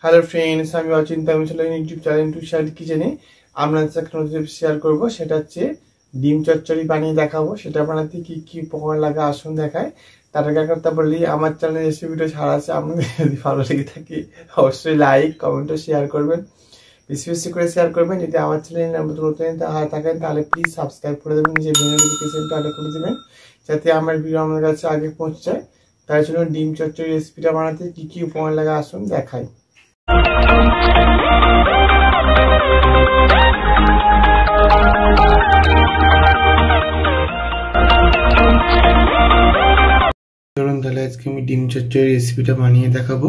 Hello friends, আমি অচিন্তা। আমি চলে ইউটিউব চ্যানেল টু শেয়ার কিচেনে আপনাদের সাথে একটা নতুন শেয়ার করবো। সেটা হচ্ছে ডিম চচ্চড়ি বানিয়ে দেখাবো। সেটা বানাতে কি কি উপকরণ লাগে আসুন দেখায়। তার আগে কথা বলি, আমার চ্যানেলে রেসিপিটা ছাড়া আছে, আপনাদের যদি ভালো লেগে থাকে অবশ্যই লাইক কমেন্ট ও শেয়ার করবেন, বেশি বেশি করে শেয়ার করবেন। যদি আমার চ্যানেলে নতুন থাকেন তাহলে প্লিজ সাবস্ক্রাইব করে দেবেন, নিজের ভিডিও নোটিফিকেশনটা অন করে দেবেন যাতে আমার ভিডিও আমার কাছে আগে পৌঁছে যায়। তার জন্য ডিম চচ্চড়ি রেসিপিটা বানাতে কি কি উপকরণ লাগে আসুন দেখাই। চলুন তাহলে আজকে আমি ডিম চচ্চড়ি রেসিপিটা বানিয়ে দেখাবো।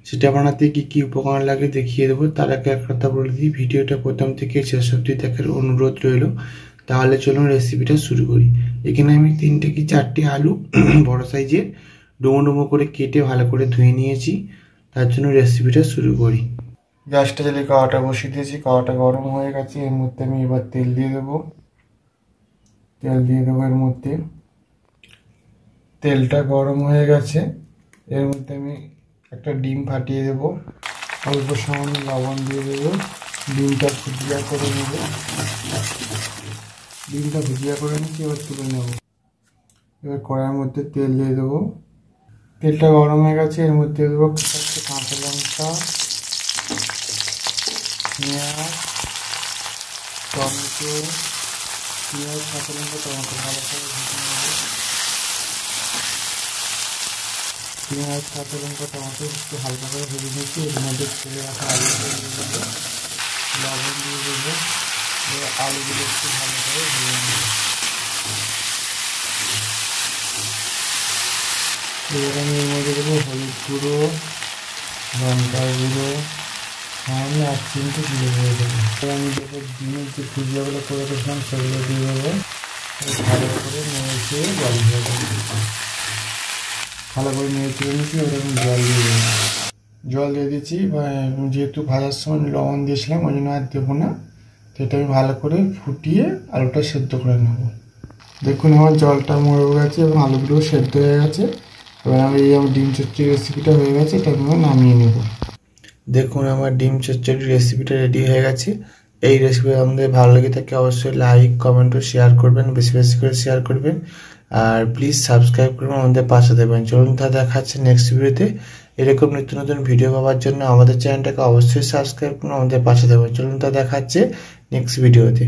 সেটা বানাতে কি কি উপকরণ লাগে দেখিয়ে দেবো। তার আগে এক কথা বলে দিই, ভিডিওটা প্রথম থেকে শেষ অবধি দেখার অনুরোধ রইল। তাহলে চলুন রেসিপিটা শুরু করি। এখানে আমি 3 থেকে 4টি আলু বড় সাইজের ডুমো ডুমো করে কেটে ভালো করে ধুয়ে নিয়েছি। তার জন্য রেসিপিটা শুরু করি। গ্যাসটা জ্বালিয়ে কড়াটা বসিয়ে দিয়েছি, কড়াটা গরম হয়ে গেছে। এর মধ্যে আমি এবার তেল দিয়ে দেবো। এর মধ্যে তেলটা গরম হয়ে গেছে। এর মধ্যে আমি একটা ডিম ফাটিয়ে দেবো, অল্প সামান্য লবণ দিয়ে দেবো। ডিমটা ভুজিয়া করে নেব। নিচ্ছি, এবার তুলে নেব। এবার কড়াইয়ের মধ্যে তেল দিয়ে দেবো। তেলটা গরম হয়ে গেছে। এর মধ্যে দেবো কাঁচা লঙ্কা, পেঁয়াজ, টমেটো, কাঁচা লঙ্কা, টমেটো ভালো করে ভেজে নেব। পেঁয়াজ, কাঁচা লঙ্কা, টমেটো একটু হালকা করে ভেজে নিচ্ছি। এর মধ্যে ছেড়ে রাখা আলু দিয়ে দেবো, লবণ দিয়ে দেবো। আলুগুলো একটু ভালো করে ভেজে নেব। এবার আমি এর মধ্যে দেবো হলুদ গুঁড়ো, লঙ্কার গুঁড়ো, আমি 1 চিমটি দিয়ে দেবো। এবার আমি দেবো ডিমের যে ভুজিয়াগুলো করে রেখেছিলাম সেগুলো দিয়ে দেবো। ভালো করে নেড়ে চেড়ে জল দিয়ে দেবো। ভালো করে নেড়ে চেড়ে নিচ্ছি। এবার আমি জল দিয়ে দেবো। জল দিয়ে দিচ্ছি। যেহেতু ভাজার সময় লবণ দিয়েছিলাম ওই জন্য আর দেবো না। তো এটা আমি ভালো করে ফুটিয়ে আলুটা সেদ্ধ করে নেব। দেখুন আমার জলটা মরে গেছে এবং আলুগুলো সেদ্ধ হয়ে গেছে। এবার আমি ডিম চচ্চড়ি রেসিপিটা হয়ে গেছে, এটা আমি নামিয়ে নেব। দেখুন আমার ডিম চচ্চড়ি রেসিপিটা রেডি হয়ে গেছে। এই রেসিপি আমাদের ভালো লেগে থাকে অবশ্যই লাইক কমেন্ট ও শেয়ার করবেন, বেশি বেশি করে শেয়ার করবেন। আর প্লিজ সাবস্ক্রাইব করবেন, আমাদের পাশে দেবেন। চলুন তা দেখা হচ্ছে নেক্সট ভিডিওতে। এরকম নিত্য নতুন ভিডিও পাওয়ার জন্য আমাদের চ্যানেলটাকে অবশ্যই সাবস্ক্রাইব করুন, আমাদের পাশে দেবেন। চলুন তা দেখা হচ্ছে নেক্সট ভিডিওতে।